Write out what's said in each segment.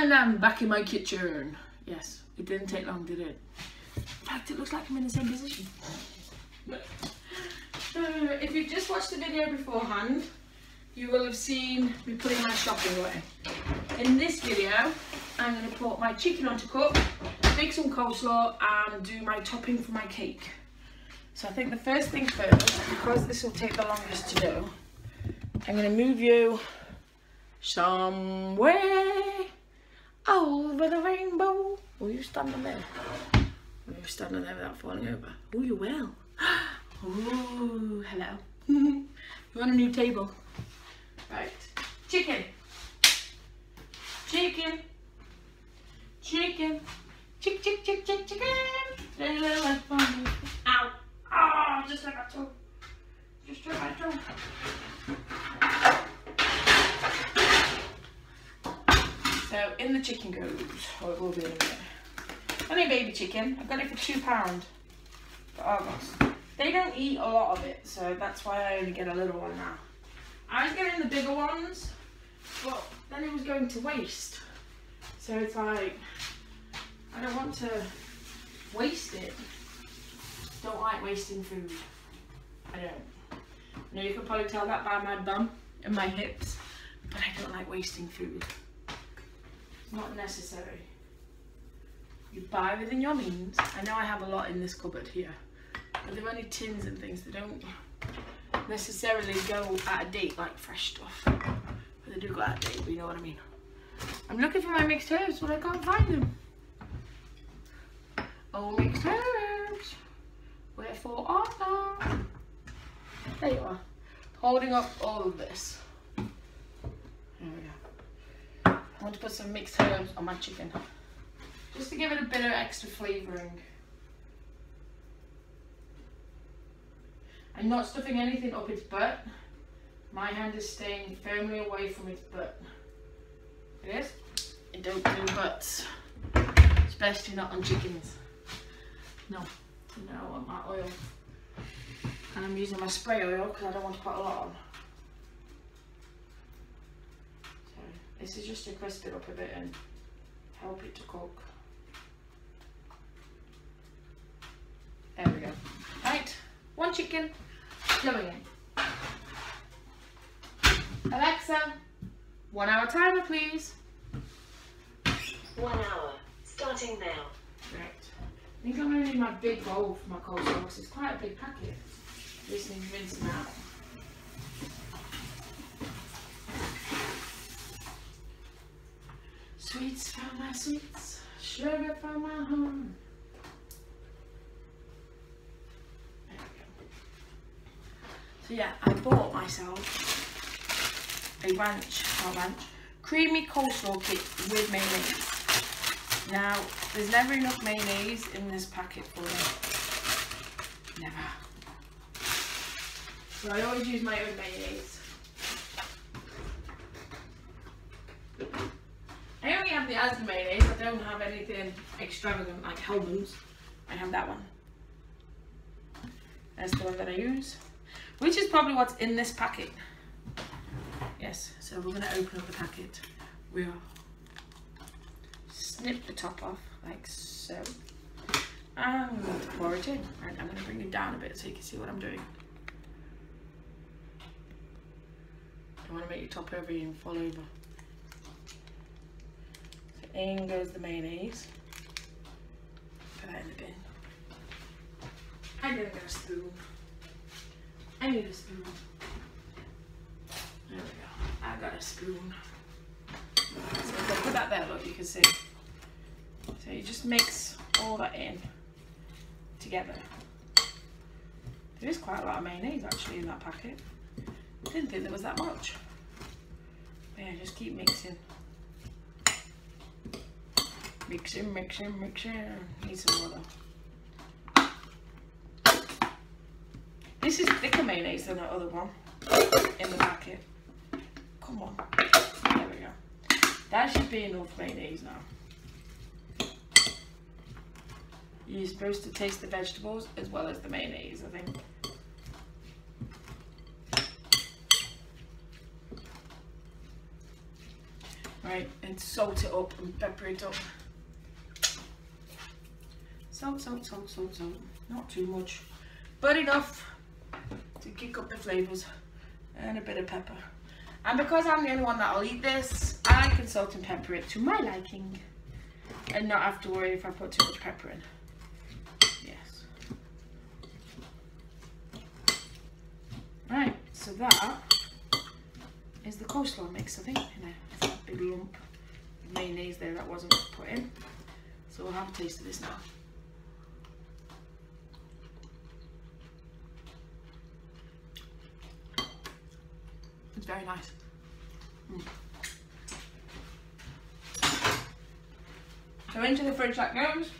And I'm back in my kitchen. Yes, it didn't take long, did it? In fact, it looks like I'm in the same position. If you've just watched the video beforehand, you will have seen me putting my shopping away. In this video, I'm going to put my chicken onto cook, make some coleslaw and do my topping for my cake. So I think the first thing first, because this will take the longest to do, I'm going to move you somewhere over the rainbow. Oh, you standing there? You're standing there without falling over. Oh, you will. Oh, hello. You want a new table? Right. Chicken. Chicken. Chicken. Chick, chick, chick, chick, chicken. Ow. Oh, just like my toe. Just like my toe. So in the chicken goes, or it will be in a minute. Only baby chicken. I got it for £2 for Argos. They don't eat a lot of it, so that's why I only get a little one now. I was getting the bigger ones, but then it was going to waste. So it's like, I don't want to waste it. Don't like wasting food. I don't. I know you can probably tell that by my bum and my hips, but I don't like wasting food. It's not necessary. You buy within your means. I know I have a lot in this cupboard here, but they're only tins and things. They don't necessarily go out of date like fresh stuff. But they do go out of date, but you know what I mean. I'm looking for my mixed herbs, but I can't find them. Oh, mixed herbs. Wherefore art thou? There you are. Holding up all of this. There we go. I want to put some mixed herbs on my chicken, just to give it a bit of extra flavouring. I'm not stuffing anything up its butt. My hand is staying firmly away from its butt. It is? It don't do butts. Especially not on chickens. No. No, I want my oil. And I'm using my spray oil because I don't want to put a lot on. So this is just to crisp it up a bit and help it to cook. There we go. Right, one chicken going in. Alexa, 1 hour timer please. 1 hour, starting now. Right. I think I'm going to need my big bowl for my coleslaw because it's quite a big packet. Just need to rinse them out. Sweets for my sweets, sugar for my home. So yeah, I bought myself a creamy coleslaw kit with mayonnaise. Now, there's never enough mayonnaise in this packet for me. Never. So I always use my own mayonnaise. I only have the Asda mayonnaise. I don't have anything extravagant like Hellman's. I have that one. That's the one that I use. Which is probably what's in this packet. Yes, so we're going to open up the packet. We'll snip the top off like so. And I'm going to pour it in. Right, I'm going to bring it down a bit so you can see what I'm doing. I don't want to make your top over you and fall over. So in goes the mayonnaise. Put that in the bin. I'm going to get a spoon. I need a spoon. There we go. I got a spoon. So if I put that there, look, you can see. So you just mix all that in together. There is quite a lot of mayonnaise actually in that packet. I didn't think there was that much. But yeah, just keep mixing. Mixing, mixing, mixing. Need some water. This is thicker mayonnaise than the other one in the packet. Come on. There we go. That should be enough mayonnaise now. You're supposed to taste the vegetables as well as the mayonnaise, I think. Right, and salt it up and pepper it up. Salt, salt, salt, salt, salt. Not too much, but enough to kick up the flavours. And a bit of pepper. And because I'm the only one that'll eat this, I can salt and pepper it to my liking and not have to worry if I put too much pepper in. Yes. Right, so that is the coleslaw mix, I think. There's a big lump of mayonnaise there that wasn't put in. So we'll have a taste of this now. It's very nice. So into the fridge that goes.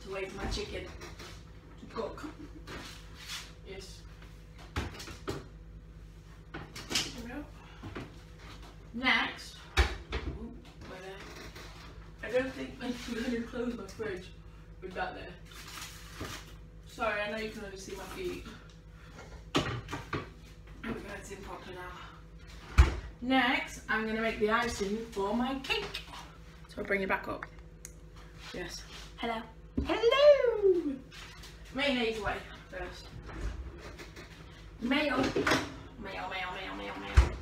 To wait for my chicken to cook. Yes. There we go. Next, I don't think I'm going to close my fridge with that there. Sorry, I know you can only see my feet. It's in proper now. Next, I'm going to make the icing for my cake. So I'll bring it back up. Yes. Hello. Hello! Mayonnaise away first. Mayo. Mayo, mayo, mayo, mayo, mayo.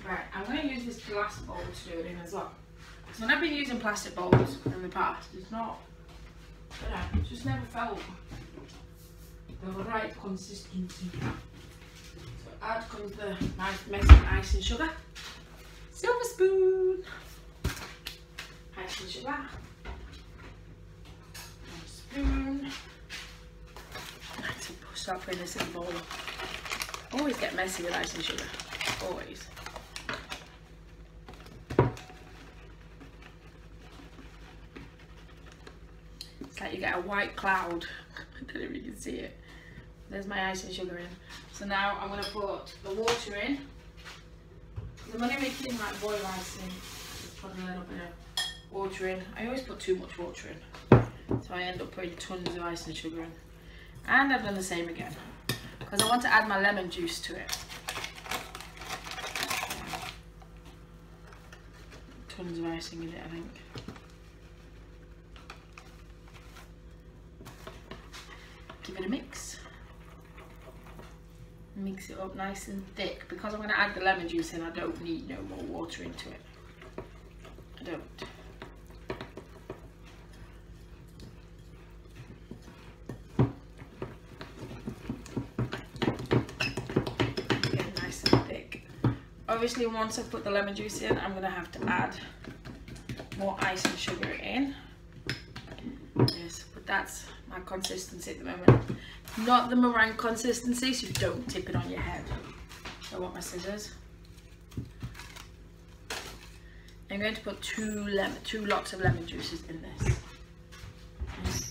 Right, I'm going to use this glass bowl to do it in as well. So when I've been using plastic bowls in the past, it's not, I don't know, it's just never felt the right consistency. Out comes the nice messy icing sugar. Silver spoon. Icing sugar. Spoon. I have to start putting this in the bowl. Always get messy with icing sugar. Always. It's like you get a white cloud. I don't know if you can see it. There's my icing sugar in. So now I'm going to put the water in. I'm only making like boil icing. Just put a little bit of water in. I always put too much water in. So I end up putting tons of icing sugar in. And I've done the same again. Because I want to add my lemon juice to it. Tons of icing in it, I think. Give it a mix. Mix it up nice and thick. Because I'm going to add the lemon juice in, I don't need no more water into it. I don't. Get it nice and thick. Obviously once I've put the lemon juice in, I'm going to have to add more icing sugar in. Yes, but that's my consistency at the moment. Not the meringue consistency, so don't tip it on your head. So I want my scissors. I'm going to put two lots of lemon juices in this. And so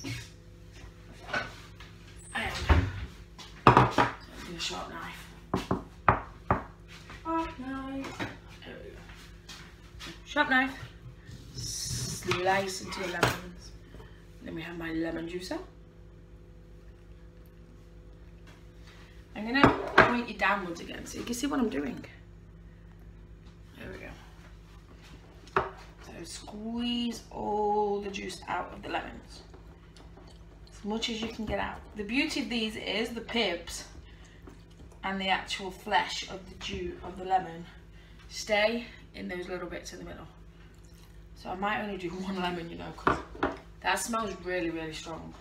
I'll do a sharp knife. Sharp knife. There we go. Sharp knife. Slice into the lemons. Then we have my lemon juicer. I'm going to point it downwards again so you can see what I'm doing. There we go. So squeeze all the juice out of the lemons. As much as you can get out. The beauty of these is the pips and the actual flesh of the juice of the lemon stay in those little bits in the middle. So I might only do one lemon, you know, because that smells really, really strong.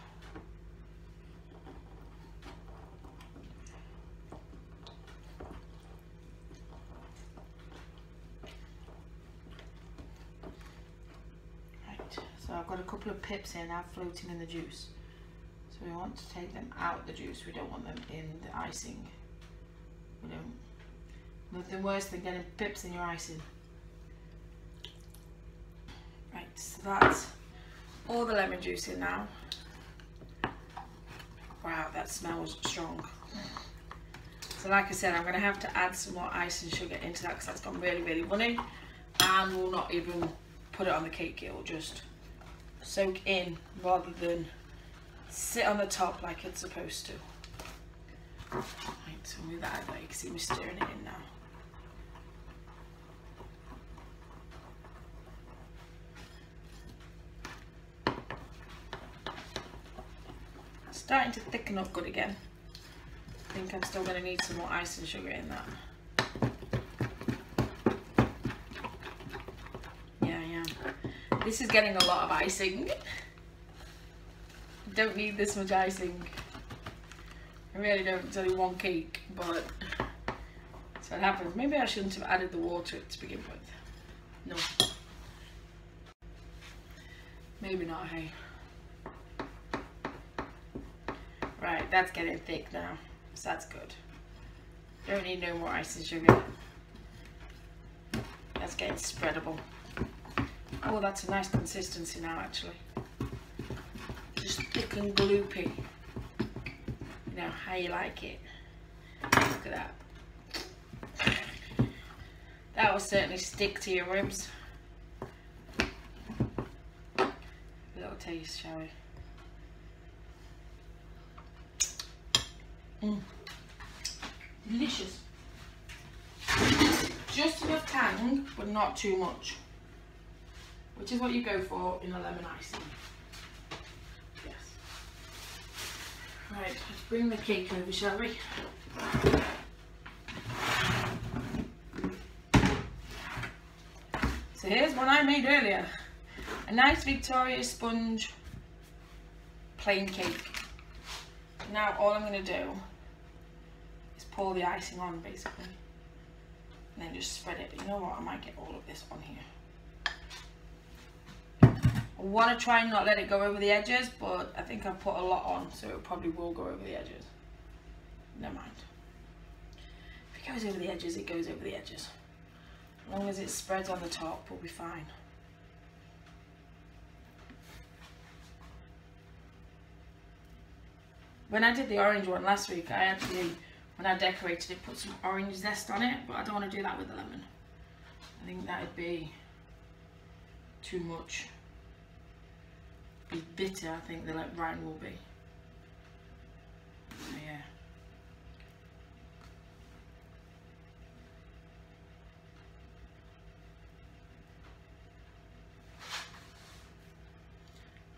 So I've got a couple of pips here now floating in the juice. So we want to take them out the juice. We don't want them in the icing. We don't. Nothing worse than getting pips in your icing. Right, so that's all the lemon juice in now. Wow, that smells strong. So like I said, I'm going to have to add some more icing sugar into that because that's gone really, really runny. And we'll not even put it on the cake, it will just soak in rather than sit on the top like it's supposed to. Right, so move that out there, you can see we're stirring it in now. starting to thicken up good again. I think I'm still going to need some more icing sugar in that. Yeah. This is getting a lot of icing. Don't need this much icing. I really don't. It's only one cake, but so it happens. Maybe I shouldn't have added the water to begin with. No. Maybe not, hey. Right, that's getting thick now, so that's good. Don't need no more icing sugar. That's getting spreadable. Oh, that's a nice consistency now, actually. Just thick and gloopy. You know, how you like it. Look at that. That will certainly stick to your ribs. A little taste, shall we? Delicious. Just enough tang, but not too much. Which is what you go for in a lemon icing. Yes. Right, let's bring the cake over, shall we? So here's one I made earlier. A nice Victoria sponge plain cake. Now all I'm going to do is pour the icing on, basically. And then just spread it. But you know what? I might get all of this on here. I want to try and not let it go over the edges, but I think I've put a lot on, so it probably will go over the edges. Never mind. If it goes over the edges, it goes over the edges. As long as it spreads on the top, we'll be fine. When I did the orange one last week, I actually, when I decorated it, put some orange zest on it, but I don't want to do that with the lemon. I think that would be too much. Be bitter, I think the rind will be. So yeah.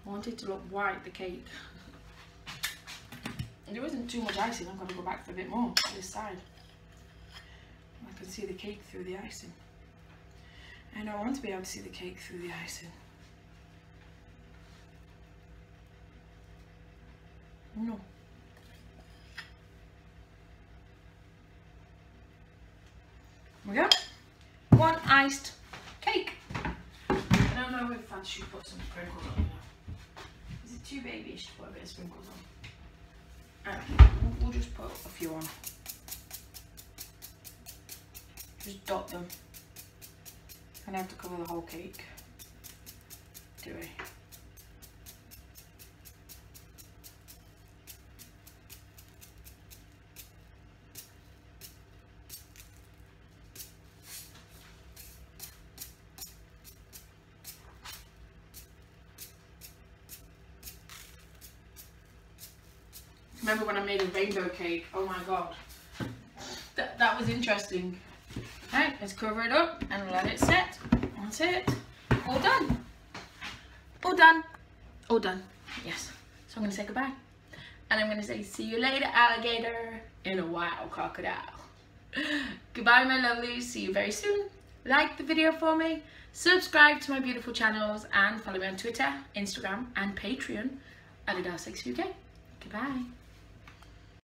I want it to look white, the cake. And there isn't too much icing. I'm going to go back for a bit more to this side. I can see the cake through the icing. And I want to be able to see the cake through the icing. No. There we go. One iced cake. I don't know if I should put some sprinkles on it. Is it too babyish to put a bit of sprinkles on? We'll just put a few on. Just dot them. And I have to cover the whole cake. Do we? Remember when I made a rainbow cake? Oh my god, that was interesting. Right, let's cover it up and let it set. That's it. All done. All done. All done. Yes. So I'm going to say goodbye. And I'm going to say see you later, alligator, in a while, crocodile. Goodbye, my lovelies. See you very soon. Like the video for me. Subscribe to my beautiful channels and follow me on Twitter, Instagram and Patreon at Adelesexyuk. Goodbye.